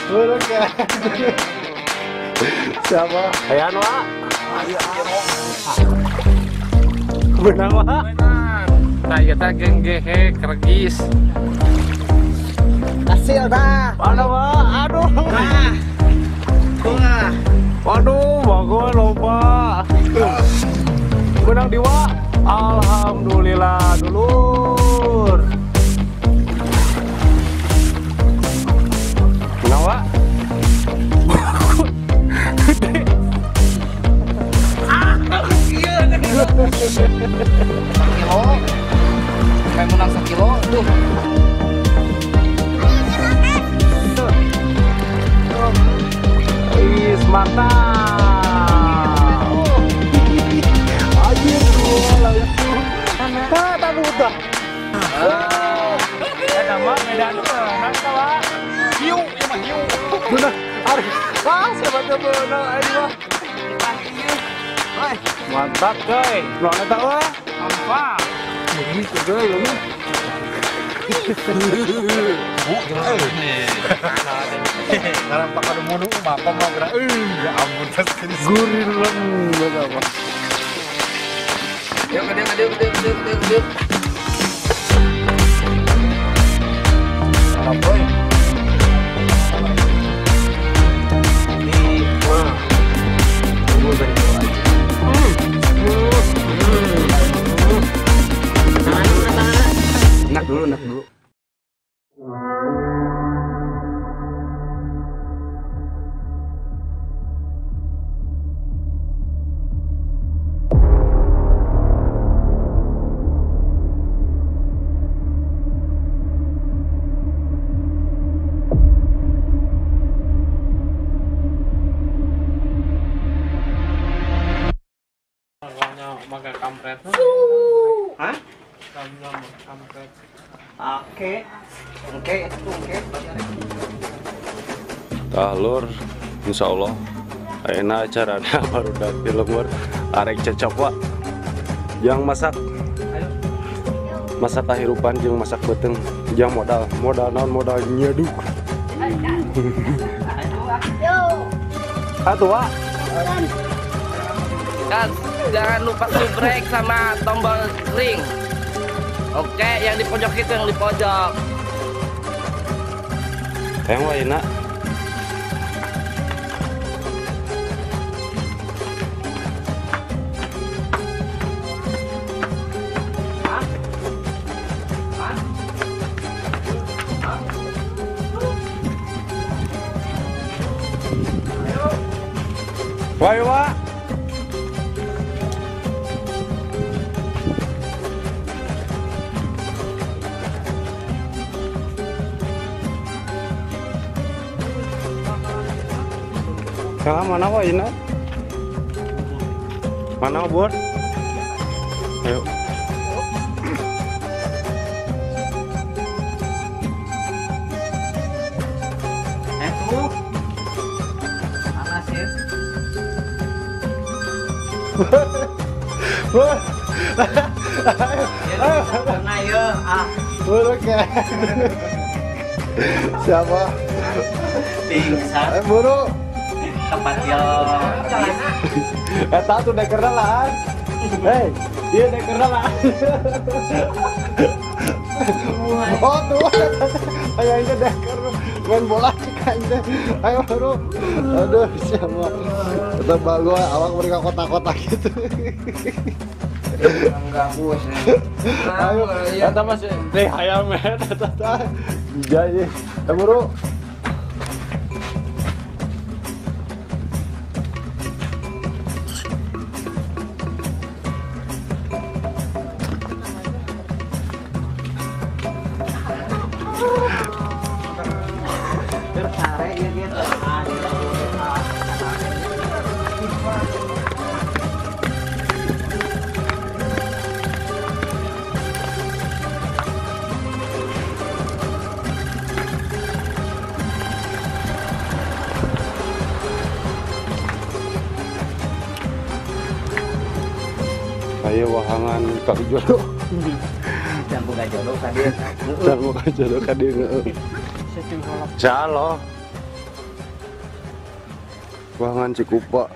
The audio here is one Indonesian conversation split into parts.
Buruk ya. Siapa? Ayan wa. Benang wa. Saya tak genggehe kergis. Hasil dah. Mana wa? Aduh. Wah. Waduh, bagus lomba. Benang di wa. Alhamdulillah dulur. Benang wa. Kilo. Kayak menang 1 kilo tuh. Is mantap. Anjir gua langsung. Tak mudah. Ada mah medan nanti wa. Hiu, ya mah hiu. Benar. Siapa tuh benar ini mah. Mantap coy. Lo neta wa. Apa? Ini juga ini. Karena pakai monu apa mau gerak. Ya ampun tas ini. Gurih lembut apa. Yuk. Apa ya? Nak dulu. Makan kampret. Hah? Kampret. Oke. Lur, insya Allah enak acaranya baru dari lemur arek cecok wa yang masak kehidupan jeung masak beteng yang modal nyaduk atuh wa Dan jangan lupa subrek sama tombol ring. Oke, yang di pojok itu yang di pojok. yang wa enak wa mana wa ini? Mana bor? Ayo. Tuh. Panas ya. Karena ya, Buruk ya. Siapa? pingsan Buruk. tempat yo. Eta tuh dekerna lah. Hei, iya dekerna lah. Oh tuh, kayaknya deker main bola kayaknya. Ayo baru. Aduh, siapa? Kita bagus, awak mereka kotak-kotak gitu. Enggak bos. Ayo, eta masih teh hayam eta. Jadi, baru. Ayo wahangan kali jodoh. Jangan buka jodoh kan dia. Jangan buka jodoh kan dia. Insya Allah. Buangan Cikupa.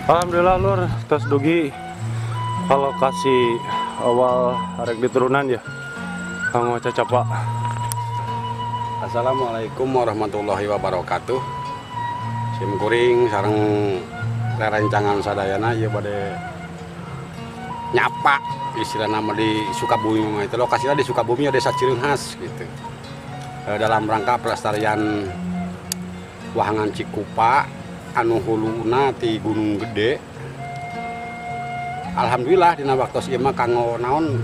Alhamdulillah lur, tos dugi lokasi awal arek di turunan ya. Kang Cacap Pak. Assalamualaikum warahmatullahi wabarakatuh. Sim kuring sareng rerencangan sadayana ieu bade nyapa istilah nama di Sukabumi mah itu lokasinya di Sukabumi Desa Cireunghas gitu. Dalam rangka pelestarian wahangan Cikupa anu huluna ti Gunung Gede. Alhamdulillah dina waktos ieu mah kanggo naon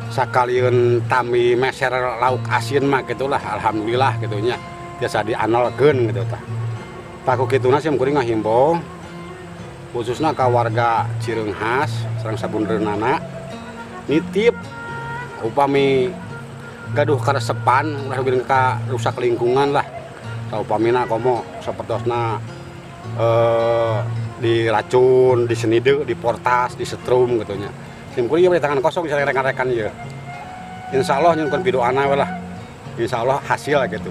sakalian tami meser lauk asin mah gitulah, alhamdulillah gitu nya biasa dianalkeun gitu tah. Taku kituna sim kuring ngahimbau khususna ka warga Cireunghas sareng sabundeurna nitip upami gaduh karesepan ulah bikin ka rusak lingkungan lah. Saupamina komo sapertosna diracun, disenide, diportas, disetrum gitu nya. Sim kuring ieu tangan kosong bisa rekan-rekan ieu. Insyaallah nyun kon pidoana we lah. Insyaallah hasil gitu.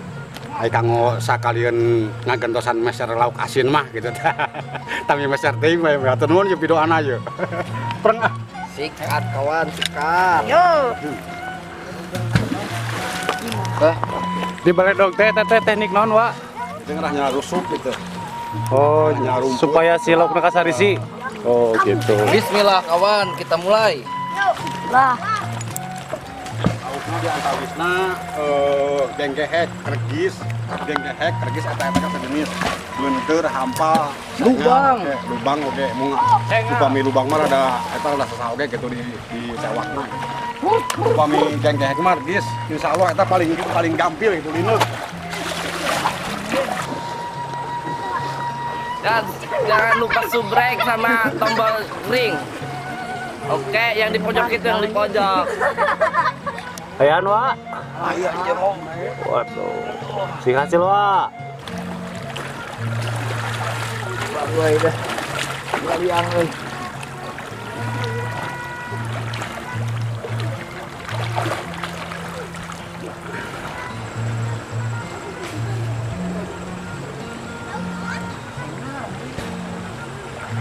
Ai kanggo sakalian ngagentosan meser lauk asin mah gitu. Tapi meser teuing we atur nuhun ieu pidoana ieu. Preng ah. Sikat kawan, sikat. Yo. Di balik dog teh teknik naon wa? Itu ngarahnya rusuk gitu. Oh, supaya si laukna kasarisi. Oh, gitu. Bismillah kawan, kita mulai. Lah. Laukna diantawisna genggehek, kergis eta sejenis beunteur hampal, Lubang. lubang oge mun upami lubang mah rada eta udah sasa oge gitu di sewakna. Upami genggehek mah geus insyaallah eta paling gampil gitu lineuk. Dan jangan lupa subrek sama tombol ring. Oke, yang di pojok itu yang di pojok. Ayan wa. Waduh. Sing hasil wa. Gue dah. Liang euy.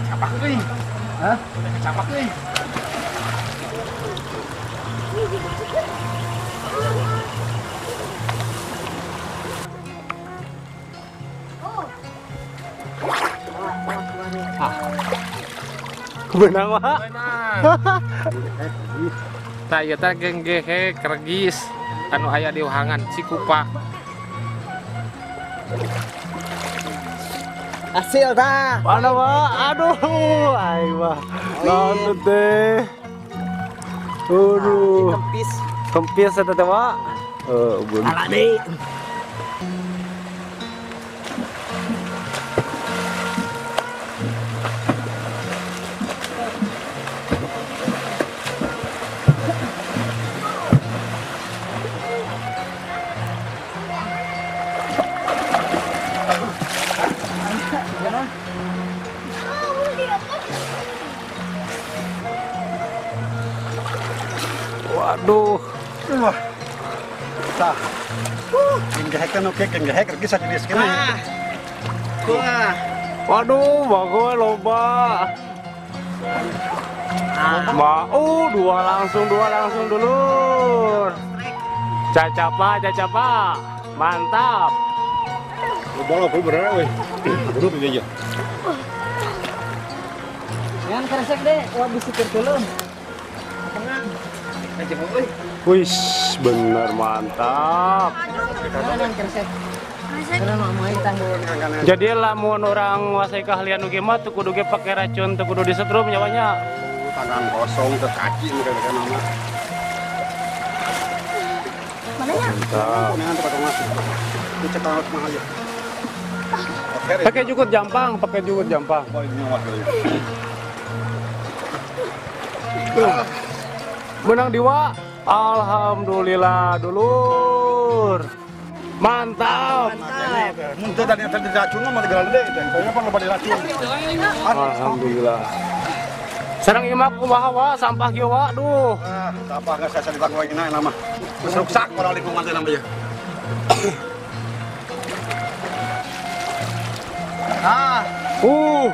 Capak euy. Hah? Capak euy. Benang wa. Tah ieu teh genggehek kergis anu aya di wahangan Cikupa. Hasil dah. Mana wa? Aduh, ai wah. Naon teh? Aduh. Kempis eta teh wa. Beun. Alade. Waduh. Wah. Tah. Genggehek kan oke, genggehek kergis sajenis kene. Wah. Waduh, bagus loba. Dua langsung dulur. Cacapa. Mantap. Bola bener weh. Duduk di aja. Jangan kresek deh, wah bisa tertulung. Wih, bener mantap. Jangan kresek. Karena mau tanggung. Jadi lamun orang nguasai keahlian uge mah teu kudu ge pake racun, teu kudu disetrum nyawanya. Tangan kosong ke kaki mereka nama. Mantap. Jangan tempat rumah. Dicek kalau mah aja. Pakai jukut jampang. Oh, ini wakil. Menang diwa. Alhamdulillah dulur. Mantap. Muntah tadi racun mah tinggal deh. Kayaknya pan lebar racun. Alhamdulillah. Sareng imak kumaha wa sampah ge wa duh. Sampah geus saya ditangguin nama. Geus rusak orang lingkungan teh namanya.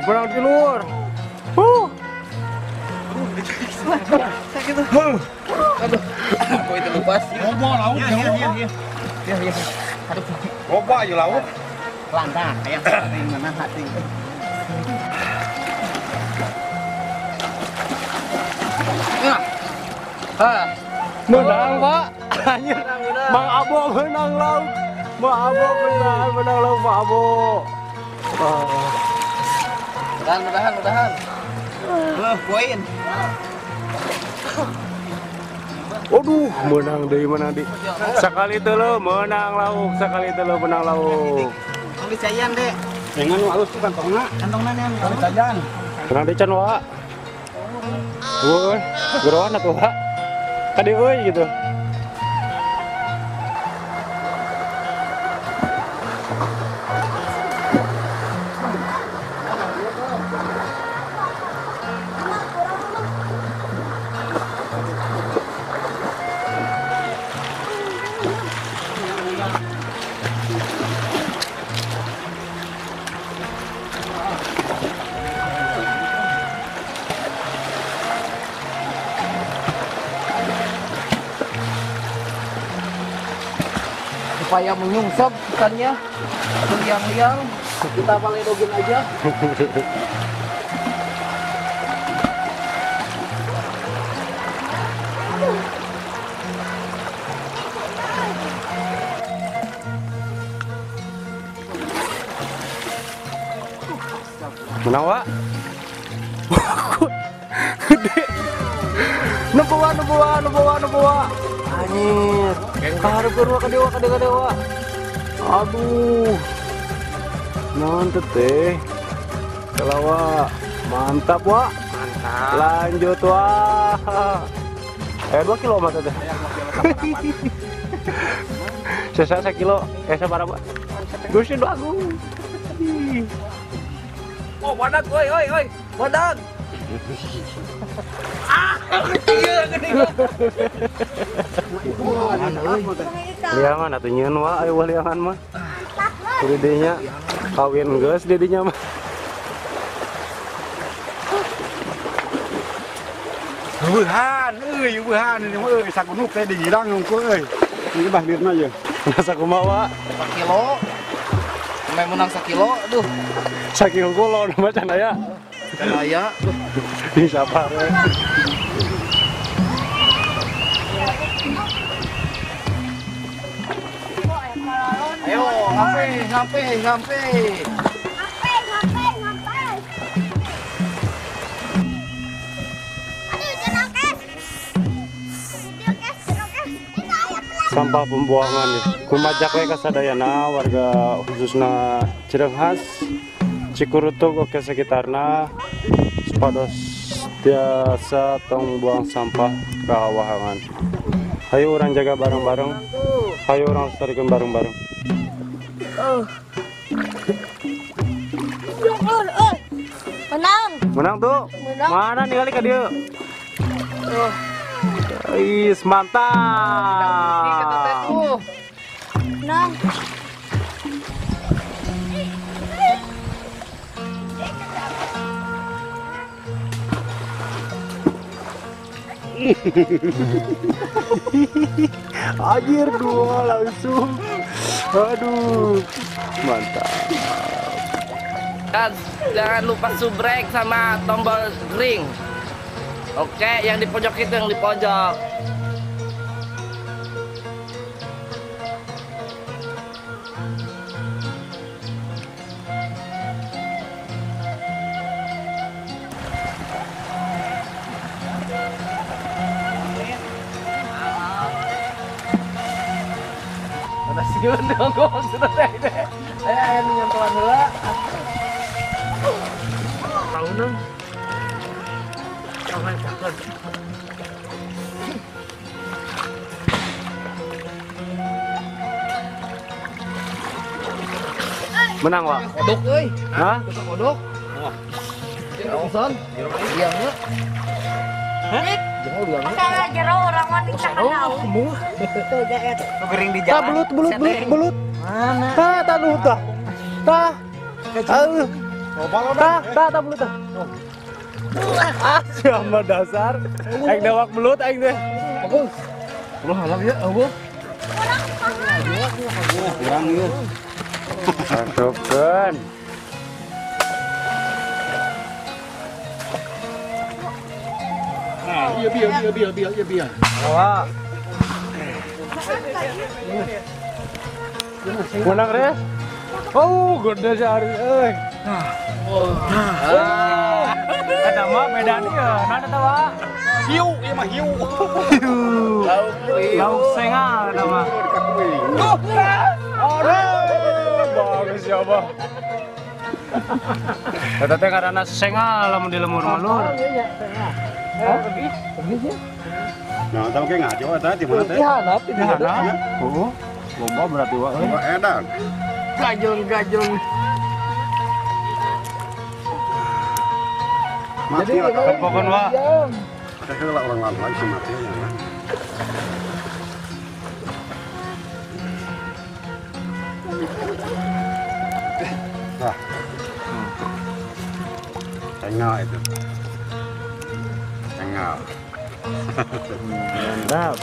Menang di luar. Aku itu lupa sih. Loba lauk. Loba aja lauk. Langkah kayak hati mana hati. Menang Pak. Anjir. Mang Abo menang lauk. Mang Abo menang lauk Pak Abo. Mudahan. Poin. Aduh, menang deui. Sekali teu menang lauk, menang lauk. Ang dicayan deh. Dengan nu alus tuh kantongna. Kantongna nih. Cayan. Menang di can wa. Woi, geroan atuh wa. Kade euy gitu. Supaya menyungsep ikannya, liang-liang, kita paledogin aja. Menang wa. Gede. Nempo wa. Anjir. Kaharep wa kadewa. Aduh. Mantep teh. Kelawa. Mantap wa. Mantap. Lanjut wa. 2 kilo mah teh. Sesa 1 kilo. Sabaraha, Pak? Gusin bagus. Oh, wadag, oi. Wadag. Liangan atuh nyeun wa aya liangan mah. Kuridenya kawin geus didinya mah. Buhan ini mah sakunuk teh digirang ngungku euy. Ini bah dirna ye. Nasa kumaha? 1 kilo. Sampai menang 1 kilo, aduh. Saking kulo nama can aya. Aya, Di sapar. ayo, sampai. Sampah pembuangan ya. Kumajak we kasadayana warga khususna Cireunghas, Cikurutuk oke sekitarna supados tiasa tong buang sampah ke wahangan. Hayu orang jaga bareng-bareng. Hayu orang lestarikan bareng-bareng. Menang tuh. Mana nih kali ka dieu? Is mantap. Nah. Anjir, 2 langsung. Aduh, mantap. Dan jangan lupa subrek sama tombol ring. Oke, yang di pojok itu yang di pojok. Siun dong, gue sudah deh. Ayo nyentuhan dulu. Tahu dong. Sampai cakep. Menang, Wak. Kodok, euy. Hah? Kodok. Langsung. Diamnya. Hah? Kalau jero orang wanita tahu. Tuh jaet. Kering di Tah, jalan. belut. Mana? Tah, belut tah. Tah. Tah, belut tah. Ah, siapa dasar? Aing dewak belut aing teh. Bagus. Lu halap ya, eueuh. Kurang ieu. Mantapkan. Iya biar. Awak. Menang deh. Oh, gede sehari, euy. Ada mah beda nih ya. Nana tahu? Hiu, ieu mah hiu. Lauk sengal ada mah. Bagus ya, Abah. Eta teh karana sengal lamun di lemur malur. Nah, tahu ke ngaco eta di mana teh? Dihanap, Oh, lomba berarti wa. Coba edan. Gajong. Mati lah. Pokoknya wa. Ada heula orang lain lagi mati ya. Nah. Tengah itu. Tengah. Mantap.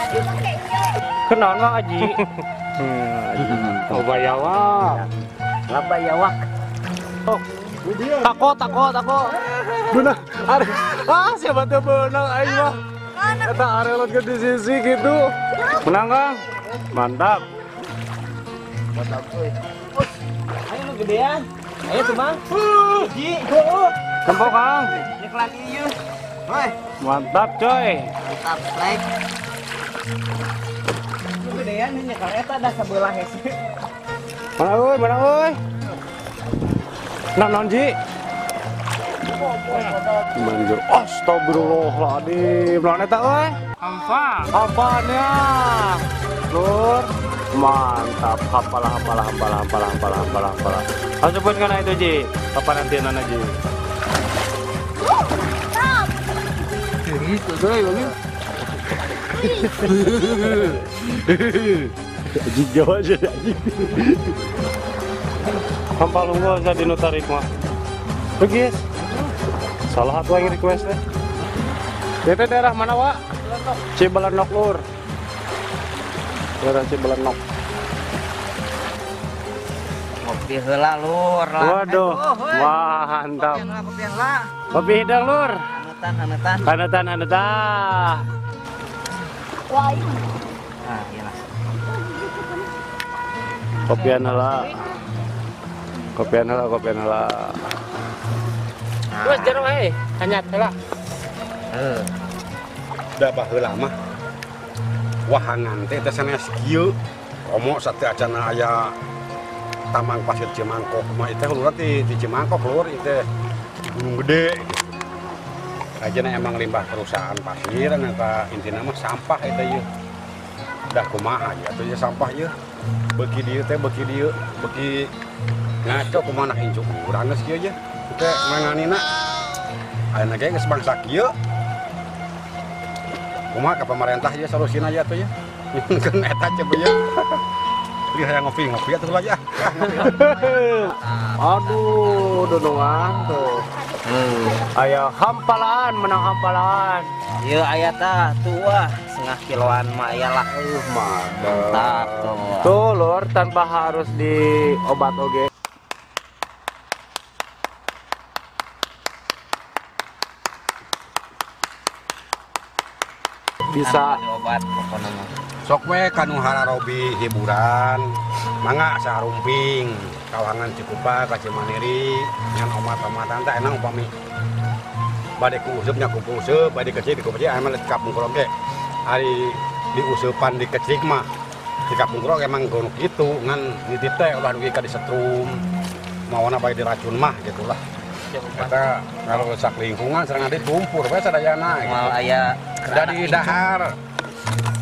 Jadi pakainya. Kenaon Mang Aji? Coba ya wa. Laba yawak. Tako. Benar. Siapa tuh benang aing mah. Eta arelot ke di sisi gitu. Menang, Kang. Mantap. Ayo lu gedean. Ayo tuh, Mang. Ji. Tempo, Kang. Cek lagi yuk. Woi, Mantap, coy. mantap strike. Lu gedean nih nyekal eta ada sebelah hese. Mana euy? Non Ji. Manjur. Astagfirullahaladzim. Lawan eta euy. Apanya? Lur. Mantap. Hampalah. Asupun kana itu Ji. Kapan nanti nana Ji? Itu tuh lagi. Ji Jawa aja anjing. Hampal unggul saya dinu tarik mah. Begis. Salah satu yang request teh. Itu daerah mana, Wak? Cibelenok, Lur. Daerah Cibelenok. Kopi heula lur lah. Waduh, mantap. Kopi heula. Kopi hidang, Lur. Hanetan. Hanetan. Wah, ini. Nah, iyalah. Kopian heula. Wes jero wae, hanyat heula. Da baheula mah. Wahangan teh teh sanes kieu. Komo sateu acana aya Taman Pasir Cimangkok mah itu lurah di Cimangkok lur itu gunung gede gitu. Kajana emang limbah perusahaan pasir eta intina mah sampah eta ieu. Dah kumaha ya atuh ya sampah ieu. Beuki dieu beuki ngaco kumaha nak injuk urang geus kieu aja. Teh manganina ayeuna ge geus bangsa kieu. Kumaha ka pemerintah ieu solusina aya atuh ya. Ngeun eta cenah ieu. Beli saya ngopi atuh aja. Aduh, dudungan tuh. Aya hampalan, menang hampalan. Iya aya tah tua setengah kiloan mah aya lah. Mantap tuh. Tuh lur, tanpa harus diobat oge. Bisa diobat pokoknya mah. Sok we kanu hararobi hiburan. Mangga sarumping kawangan Cikupa ka Cimaniri ngan omat-omatan teh enang upami bade ku useup nya kumpul useup bade kecil di kumpul aya mah di kampung Kroge. Ari diuseupan di kecil mah di kampung Kroge emang gono kitu ngan nitip teh ulah dugi ka disetrum. Mawana bae diracun mah gitulah. Eta kalau sak lingkungan sareng ditumpur we sadayana gitu. Mal aya Jadi dahar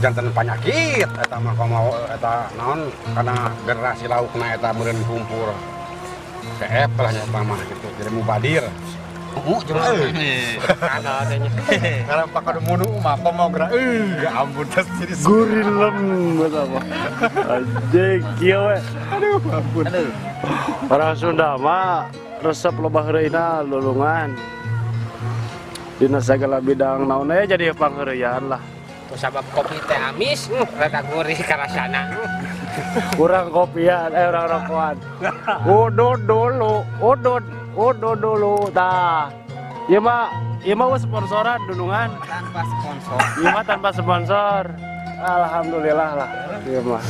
jantan penyakit eta mah mau eta naon karena generasi laukna eta meureun kumpur keep lah nya mah gitu jadi mubadir ada adanya. karena pakar munu mah mau gerak ya ampun tes jadi Gurilem apa? Anjing kieu we. aduh ampun Orang Sunda mah resep loba heureuna lulungan. Dina sagala bidang naon jadi pangheureuyaan lah. Tuh sabab kopi teh amis, rada gurih karasana. Kurang kopian, orang rokokan. Udud dulu, tah. Ieu mah sponsoran dunungan. tanpa sponsor. Ieu mah tanpa sponsor. Alhamdulillah lah. Ieu mah.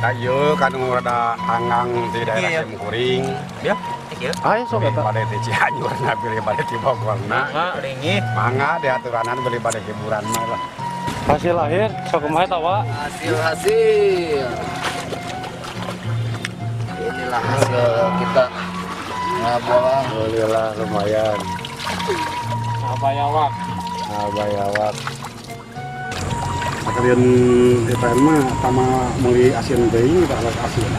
ayo kanu rada anggang di daerah Simkuring ya Ayo sok eta. bade di Cianjur na beli bade di Bogorna mangga diaturanan beli bade hiburan mah lah Hasil lahir sok kumaha eta wa? Hasil. Inilah hasil kita ngabolang. Alhamdulillah lumayan. Abayawak. kalian kita mah sama meuli asin deui tak los asin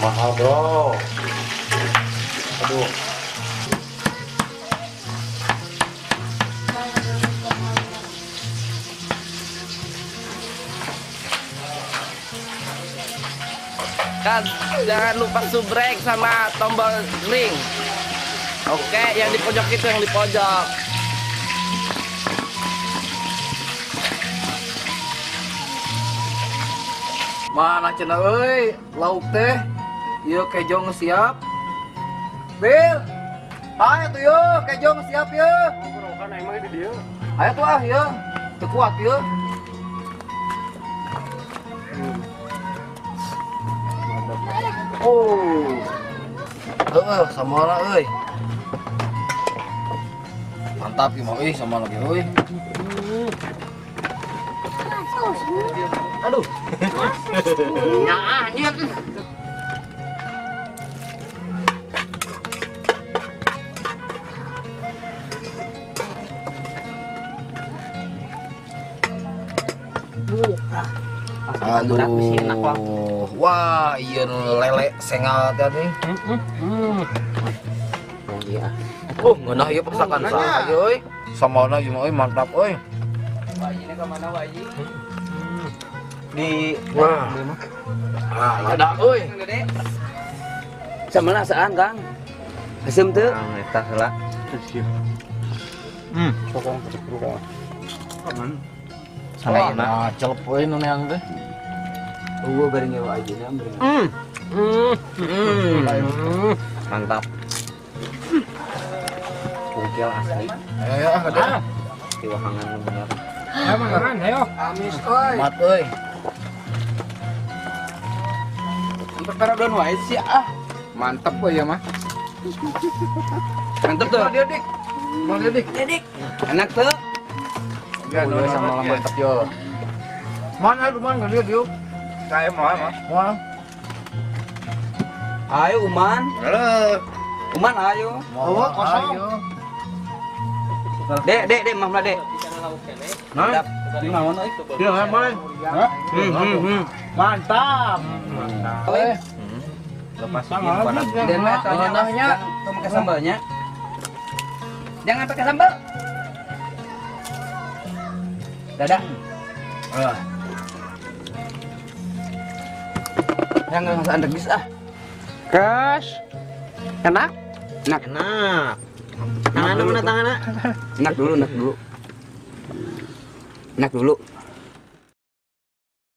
Mahal bro. Aduh. Kan jangan lupa subrek sama tombol ring. Oke, yang di pojok itu yang di pojok. Mana cenah euy, lauk teh. Ieu kejo geus siap. Bil. Ayo tuh yo, kejo geus siap yo. Kan emang di dieu. Ayo tuh ah yo. Teu kuat yo. Oh. Samara euy. Mantap ieu mah euy, sama lagi euy. Aduh. Nah, nyet. Aduh. Wah, iya lele sengal tadi. Oh, ngeunah ieu persakan saha euy. Samana ieu mah euy mantap euy. Wajina ka mana waji? Di wah. Ada euy. Samana saan, Kang? Asem teu? Eta heula. sokong terus Nah, celep euy nu neang teh. Eueuh bari ngewa ajina bari. Mantap. Bungkil asli. Ayo ada. Tiwahangan bener. Ayo mangan, ayo. Amis euy. Mat euy. Untuk perodon wae sih ah. Mantep euy ya mah. Mantep tuh. Dia dik. Mau dia dik. Enak tuh. Ya, sama mantep yo. Mana rumah ngeliat yuk. Saya mau. Ayo Uman. Halo. Uman ayo. Oh, kosong. Dek, mamlah dek. Nah, Di mana oi? iya, Man. Mantap. Lepas Dan metronya jangan pakai sambalnya. Jangan pakai sambal. Dadah. Jangan nggak usah bisa. Kas. Enak? Enak. Tangan mana tangan? Enak dulu. Enak dulu.